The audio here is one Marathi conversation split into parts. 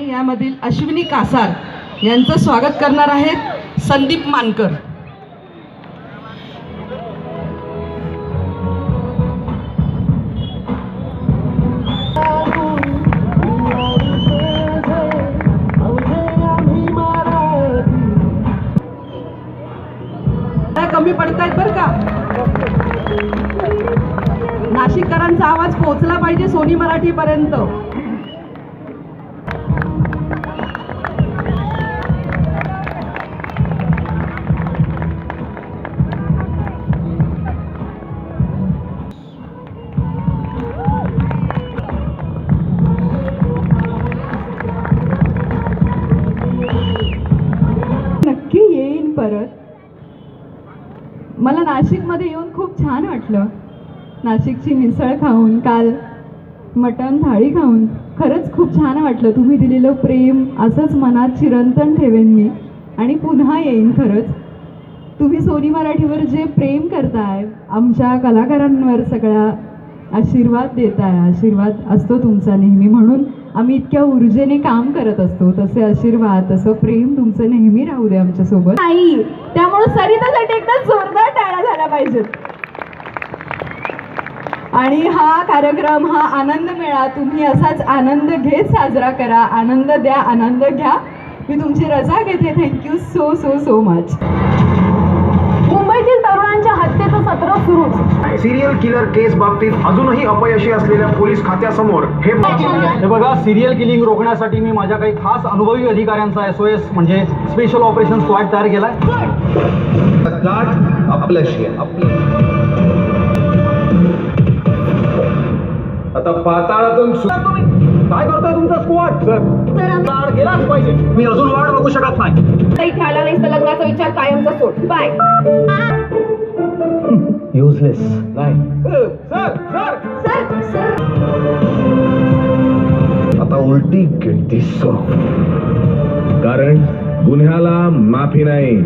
यामधील अश्विनी कासार यांचं स्वागत करणार आहेत संदीप मानकर. कमी पडतायत बरं का. नाशिककरांचा आवाज पोहोचला पाहिजे सोनी मराठी पर्यंत. नक्की येईन परत. मला नाशिकमध्ये येऊन खूप छान वाटलं. नाशिकची मिसळ खाऊन, काल मटण थाळी खाऊन खरंच खूप छान वाटलं. तुम्ही दिलेलं प्रेम असंच मनात चिरंतन ठेवेन मी आणि पुन्हा येईन खरंच. तुम्ही सोनी मराठीवर जे प्रेम करताय, आमच्या कलाकारांवर सगळा आशीर्वाद देताय, आशीर्वाद असतो तुमचा नेहमी, म्हणून आम्ही इतक्या ऊर्जेने काम करत असतो. तसे आशीर्वाद, तसं प्रेम तुमचं नेहमी राहू दे आमच्यासोबत. नाही, त्यामुळे सरितासाठी एकदा जोरदार टाळ्या झाल्या पाहिजेत. आणि हा कार्यक्रम, हा आनंद मेळा तुम्ही असाच आनंद घेत साजरा करा. आनंद द्या, आनंद घ्या. मी तुमची रजा घेते. Thank you so so so much. मुंबईतील तरुणांच्या हत्येचं सत्र सुरूच. सिरियल किलर केस बाबतीत अजूनही अपयशी असलेल्या पोलीस खात्यासमोर हे बघा, सिरियल किलिंग रोखण्यासाठी मी माझ्या काही खास अनुभवी अधिकाऱ्यांचा SOS म्हणजे स्पेशल ऑपरेशन स्क्वॉड तयार केलाय. गाठ आपल्याशी आता पाताळातून काय करतोय तुमचा स्क्वॉड? सर गेलाच पाहिजे. मी अजून वाट बघू शकत नाही. काही खेळाला नाही तर लग्नाचा विचार कायमचा सोड. बाय. युजलेस. नाही आता उलटी गिनती सुरू, कारण गुन्ह्याला माफी नाही.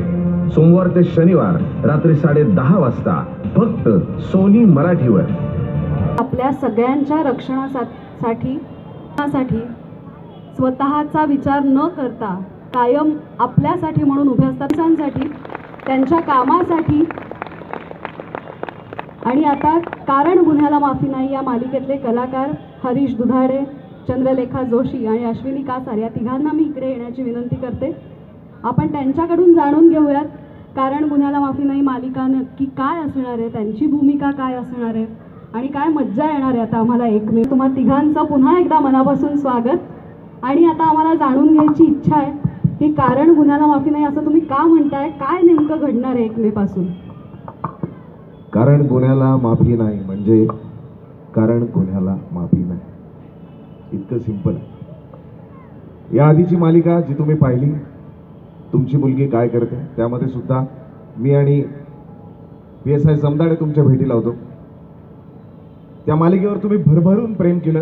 सोमवार ते शनिवार रात्री 10:30 वाजता फक्त सोनी मराठीवर. आपल्या सगळ्यांच्या रक्षणासाठी स्वतःचा विचार न करता कायम आपल्यासाठी म्हणून उभे असतात, त्यांच्या कामासाठी. आणि आता कारण गुन्ह्याला माफी नाही या मालिकेतले कलाकार हरीश दुधाडे, चंद्रलेखा जोशी आणि अश्विनी कासार या तिघांना मी इकडे येण्याची विनंती करते. आपण त्यांच्याकडून जाणून घेऊयात कारण गुन्ह्याला माफी नाही मालिका नक्की काय असणार आहे, त्यांची भूमिका काय असणार आहे आणि काय मज्जा येणार आहे. आता आम्हाला एकमेव तुम्हा तिघांचं पुन्हा एकदा मनापासून स्वागत. आणि आता आम्हाला जाणून घ्यायची इच्छा आहे की कारण गुन्ह्याला माफी नाही असं तुम्ही का म्हणताय, काय नेमकं घडणार आहे 1 मे पासून? कारण गुन्ह्याला माफी नाही म्हणजे कारण गुन्ह्याला माफी नाही, इतकं सिंपल. या आधीची मालिका जी तुम्ही पाहिली, तुमची मुलगी काय करते, त्यामध्ये सुद्धा मी आणि PSI समदाडे तुमच्या भेटीला होतो. त्या मालिकेवर तुम्ही भरभरून प्रेम केलं.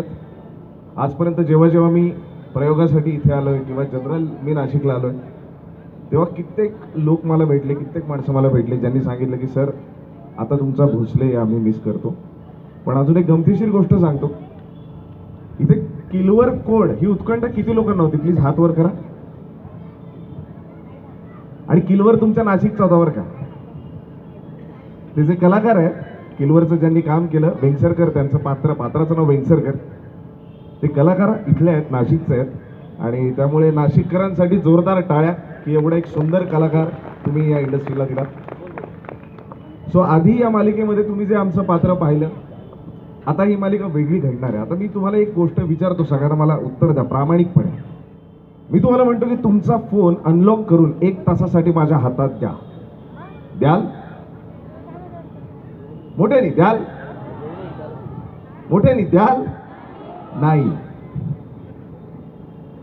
आजपर्यंत जेव्हा जेव्हा मी प्रयोगासाठी इथे आलोय किंवा जनरल मी नाशिकला आलोय, तेव्हा कित्येक लोक मला भेटले, कित्येक माणसं मला भेटले ज्यांनी सांगितलं की सर आता तुमचा भोसले आम्ही मिस करतो. पण अजून एक गमतीशीर गोष्ट सांगतो. इथे किलवर कोड ही उत्कंठा किती लोकांना होती? प्लीज हात वर करा. आणि किलवर तुमच्या नाशिकचा होता बरं का. ते जे कलाकार आहे किलवरचं ज्यांनी काम केलं, वेंगसरकर त्यांचं पात्राचं नाव वेंगसरकर, ते कलाकार इथले आहेत, नाशिकचे आहेत. आणि त्यामुळे नाशिककरांसाठी जोरदार टाळ्या की एवढा एक सुंदर कलाकार तुम्ही या इंडस्ट्रीला दिला. सो आधी या मालिकेमध्ये तुम्ही जे आमचं पात्र पाहिलं, आता ही मालिका वेगळी घडणार आहे. आता मी तुम्हाला एक गोष्ट विचारतो, सगळ्यांना मला उत्तर द्या प्रामाणिकपणे. मी तुम्हाला म्हणतो की तुमचा फोन अनलॉक करून 1 तासासाठी माझ्या हातात द्याल? मोठ्याने द्याल? मोठ्याने द्याल? नाही.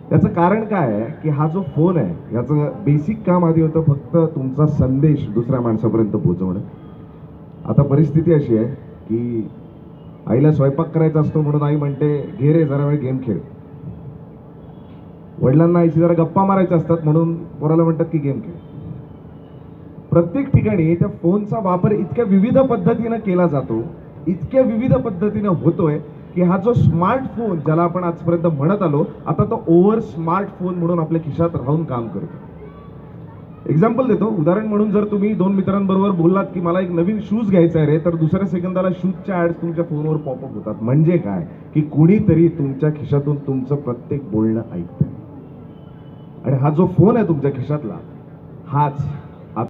त्याचं कारण काय आहे की हा जो फोन आहे याचं बेसिक काम आधी होतं फक्त तुमचा संदेश दुसऱ्या माणसापर्यंत पोहोचवणं. आता परिस्थिती अशी आहे की आईला स्वयंपाक करायचा असतो म्हणून आई म्हणते घे रे जरा वेळ गेम खेळ. वडिलांना आईशी जरा गप्पा मारायच्या असतात म्हणून पोराला म्हणतात की गेम खेळ. प्रत्येक ठिकाणी त्या फोनचा वापर इतक्या विविध पद्धतीनं केला जातो, इतक्या विविध पद्धतीनं होतोय की हा जो स्मार्टफोन ज्याला आपण आजपर्यंत म्हणत आलो, आता तो ओव्हर स्मार्टफोन म्हणून आपल्या खिशात राहून काम करतो. एक्झाम्पल देतो, उदाहरण म्हणून जर तुम्ही 2 मित्रांबरोबर बोललात की मला एक नवीन शूज घ्यायचा आहे रे, तर दुसऱ्या सेकंदाला शूजच्या ऍड्स तुमच्या फोनवर पॉपअप होतात. म्हणजे काय की कुणीतरी तुमच्या खिशातून तुमचं प्रत्येक बोलणं ऐकतंय. आणि हा जो फोन आहे तुमच्या खिशातला, हाच